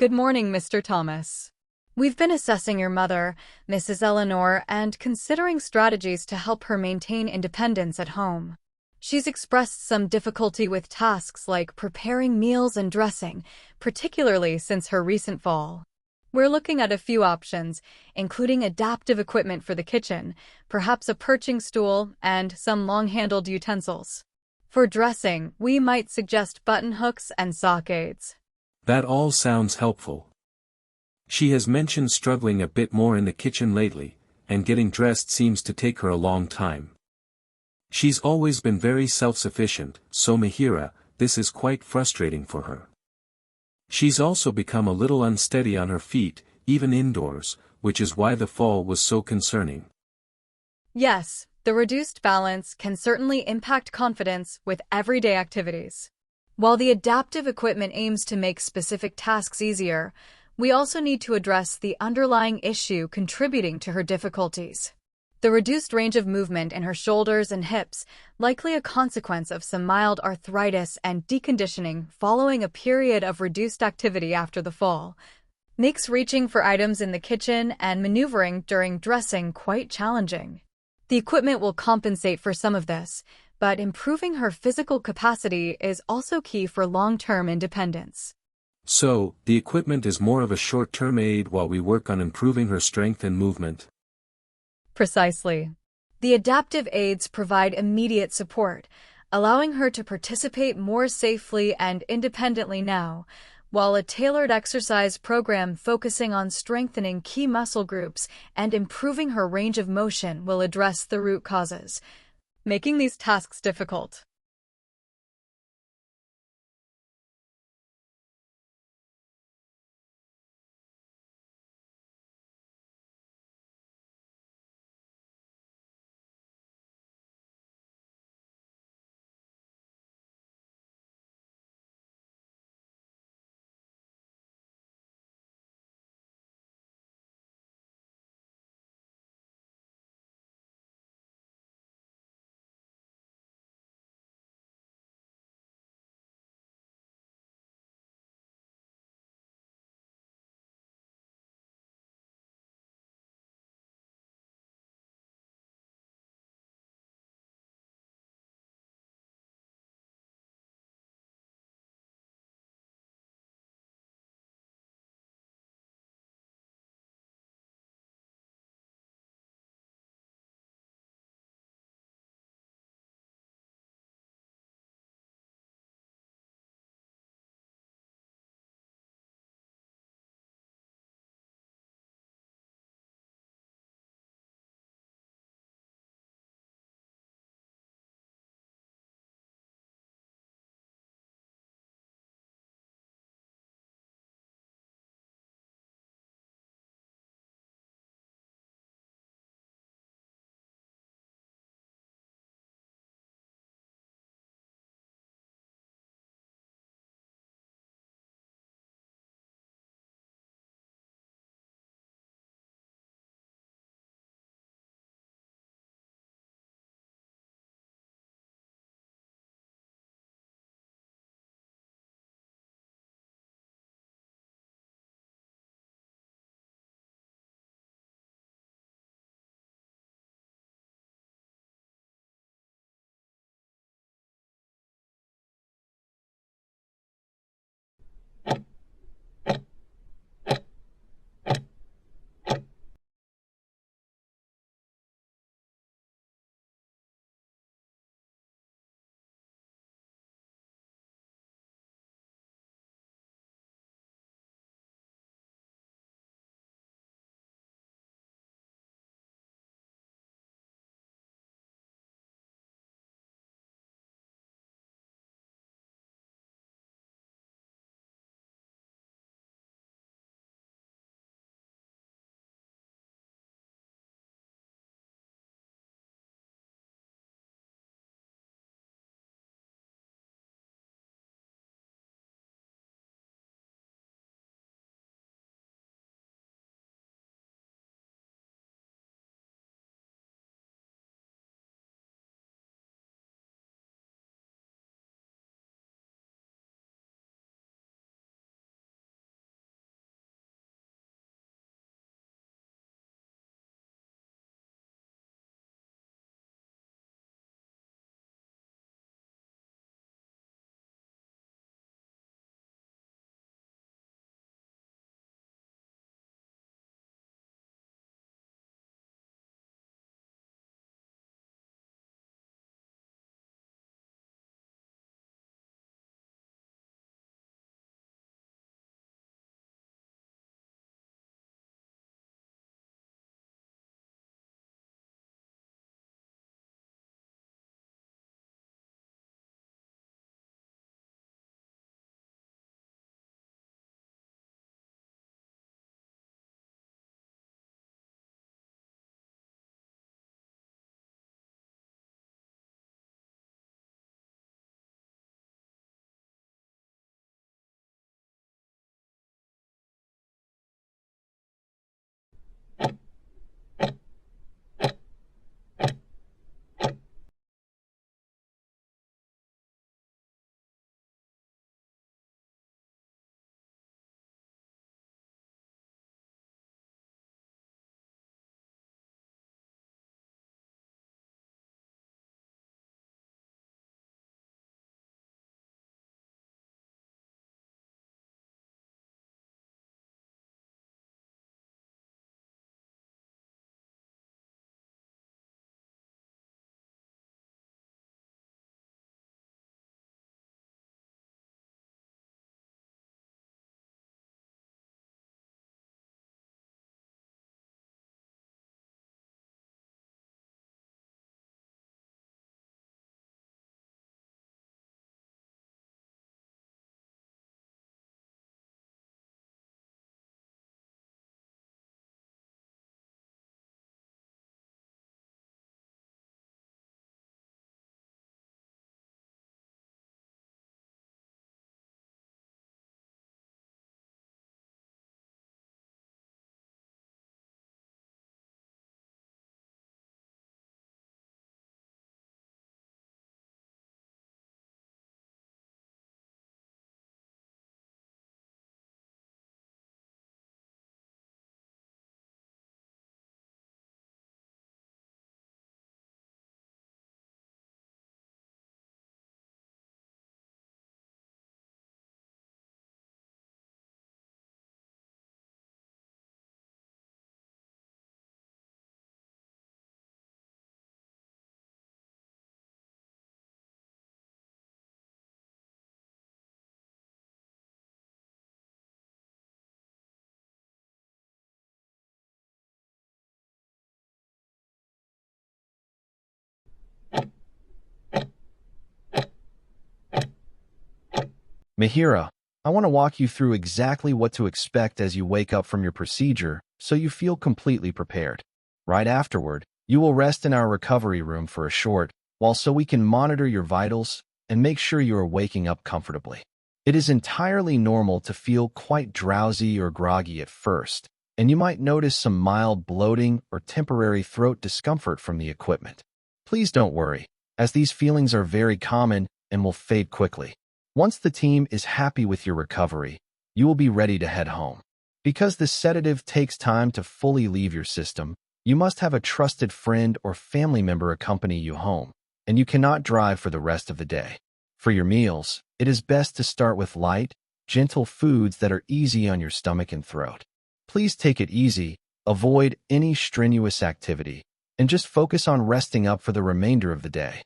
Good morning, Mr. Thomas. We've been assessing your mother, Mrs. Eleanor, and considering strategies to help her maintain independence at home. She's expressed some difficulty with tasks like preparing meals and dressing, particularly since her recent fall. We're looking at a few options, including adaptive equipment for the kitchen, perhaps a perching stool, and some long-handled utensils. For dressing, we might suggest button hooks and sock aids. That all sounds helpful. She has mentioned struggling a bit more in the kitchen lately, and getting dressed seems to take her a long time. She's always been very self-sufficient, so Mihira, this is quite frustrating for her. She's also become a little unsteady on her feet, even indoors, which is why the fall was so concerning. Yes, the reduced balance can certainly impact confidence with everyday activities. While the adaptive equipment aims to make specific tasks easier, we also need to address the underlying issue contributing to her difficulties. The reduced range of movement in her shoulders and hips, likely a consequence of some mild arthritis and deconditioning following a period of reduced activity after the fall, makes reaching for items in the kitchen and maneuvering during dressing quite challenging. The equipment will compensate for some of this, but improving her physical capacity is also key for long-term independence. So, the equipment is more of a short-term aid while we work on improving her strength and movement. Precisely. The adaptive aids provide immediate support, allowing her to participate more safely and independently now, while a tailored exercise program focusing on strengthening key muscle groups and improving her range of motion will address the root causes, making these tasks difficult. Mihira, I want to walk you through exactly what to expect as you wake up from your procedure so you feel completely prepared. Right afterward, you will rest in our recovery room for a short while so we can monitor your vitals and make sure you are waking up comfortably. It is entirely normal to feel quite drowsy or groggy at first, and you might notice some mild bloating or temporary throat discomfort from the equipment. Please don't worry, as these feelings are very common and will fade quickly. Once the team is happy with your recovery, you will be ready to head home. Because the sedative takes time to fully leave your system, you must have a trusted friend or family member accompany you home, and you cannot drive for the rest of the day. For your meals, it is best to start with light, gentle foods that are easy on your stomach and throat. Please take it easy, avoid any strenuous activity, and just focus on resting up for the remainder of the day.